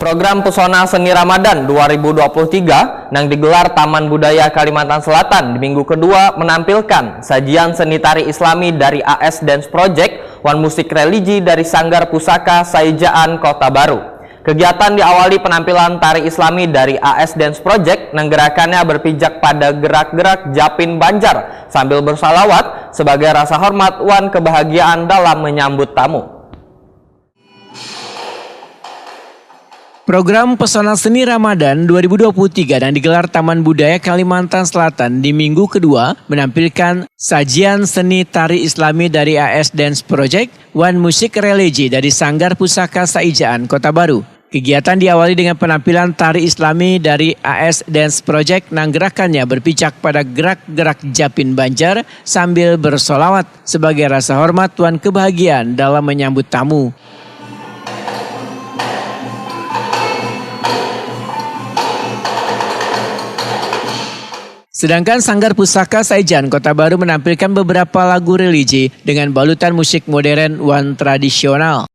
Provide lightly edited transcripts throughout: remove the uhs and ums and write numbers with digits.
Program Pesona Seni Ramadan 2023 yang digelar Taman Budaya Kalimantan Selatan di minggu kedua menampilkan sajian seni tari Islami dari AS Dance Project, Wan Musik Religi dari Sanggar Pusaka Saijaan Kota Baru. Kegiatan diawali penampilan tari Islami dari AS Dance Project yang gerakannya berpijak pada gerak-gerak Japin Banjar sambil bersalawat sebagai rasa hormat wan kebahagiaan dalam menyambut tamu. Program Pesona Seni Ramadan 2023 yang digelar Taman Budaya Kalimantan Selatan di minggu kedua menampilkan sajian seni tari Islami dari AS Dance Project, Wan Musik Religi dari Sanggar Pusaka Saijaan Kota Baru. Kegiatan diawali dengan penampilan tari Islami dari AS Dance Project yang gerakannya berpijak pada gerak-gerak Japin Banjar sambil bersolawat sebagai rasa hormat wan kebahagiaan dalam menyambut tamu. Sedangkan Sanggar Pusaka Saijaan Kota Baru menampilkan beberapa lagu religi dengan balutan musik modern wan tradisional.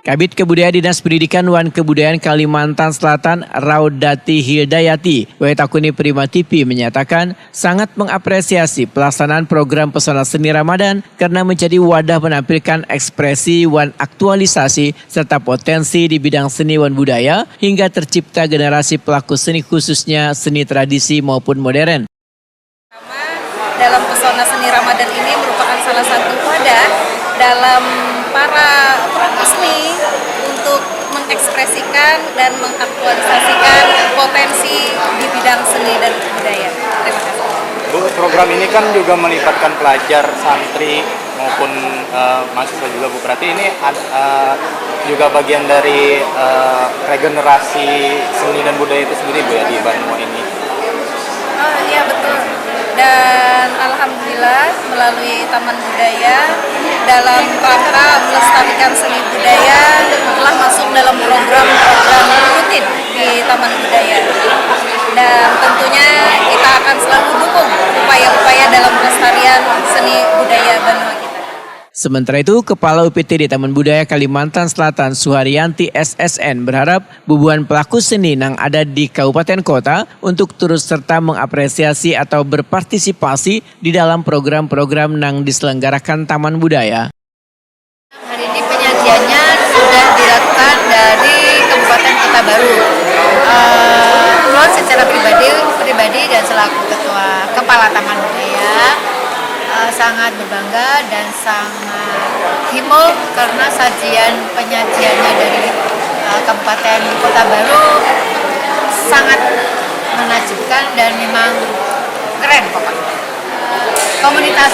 Kabid Kebudayaan Dinas Pendidikan Wan Kebudayaan Kalimantan Selatan Raudati Hidayati Wetakuni Prima TV menyatakan sangat mengapresiasi pelaksanaan program Pesona Seni Ramadan karena menjadi wadah menampilkan ekspresi wan aktualisasi serta potensi di bidang seni wan budaya hingga tercipta generasi pelaku seni khususnya seni tradisi maupun modern. Dalam Pesona Seni Ramadan ini merupakan salah satu wadah dalam para pelaku seni untuk mengekspresikan dan mengaktualisasikan potensi di bidang seni dan budaya. Terima kasih. Bu, program ini kan juga melibatkan pelajar, santri maupun mahasiswa juga, Bu. Berarti ini juga bagian dari regenerasi seni dan budaya itu sendiri, Bu, ya, di Banua ini. Iya, betul. Dan alhamdulillah melalui Taman Budaya dalam rangka melestarikan seni budaya telah masuk dalam program-program rutin di Taman Budaya. Dan tentunya kita akan selalu dukung upaya-upaya dalam pelestarian seni budaya Banua kita. Sementara itu, Kepala UPT di Taman Budaya Kalimantan Selatan Suharyanti SSN berharap bubuhan pelaku seni yang ada di kabupaten kota untuk terus serta mengapresiasi atau berpartisipasi di dalam program-program yang diselenggarakan Taman Budaya. Hari ini penyajiannya sudah dilakukan dari Kabupaten Kota Baru. Ron secara pribadi dan selaku Kepala Taman Budaya sangat berbangga dan sangat himul karena penyajiannya dari Kabupaten Kota Baru sangat menakjubkan dan memang keren pokoknya. Komunitas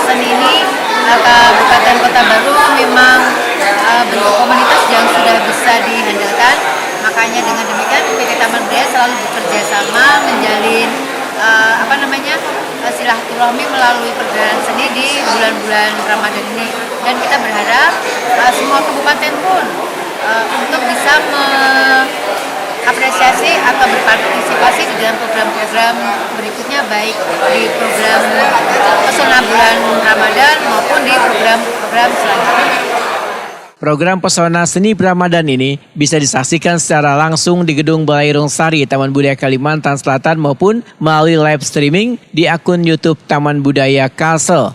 seni ini Kabupaten Kota Baru memang bentuk komunitas yang sudah bisa dihandalkan, makanya dengan demikian UPT Taman Budaya selalu bekerja sama menjalin silaturahmi melalui pergerakan seni di bulan-bulan Ramadan ini, dan kita berharap semua kabupaten pun untuk bisa mengapresiasi atau berpartisipasi di dalam program-program berikutnya, baik di program Pesona bulan Ramadan maupun di program-program selanjutnya. Program Pesona Seni Ramadan ini bisa disaksikan secara langsung di Gedung Balairung Sari Taman Budaya Kalimantan Selatan maupun melalui live streaming di akun YouTube Taman Budaya Kalsel.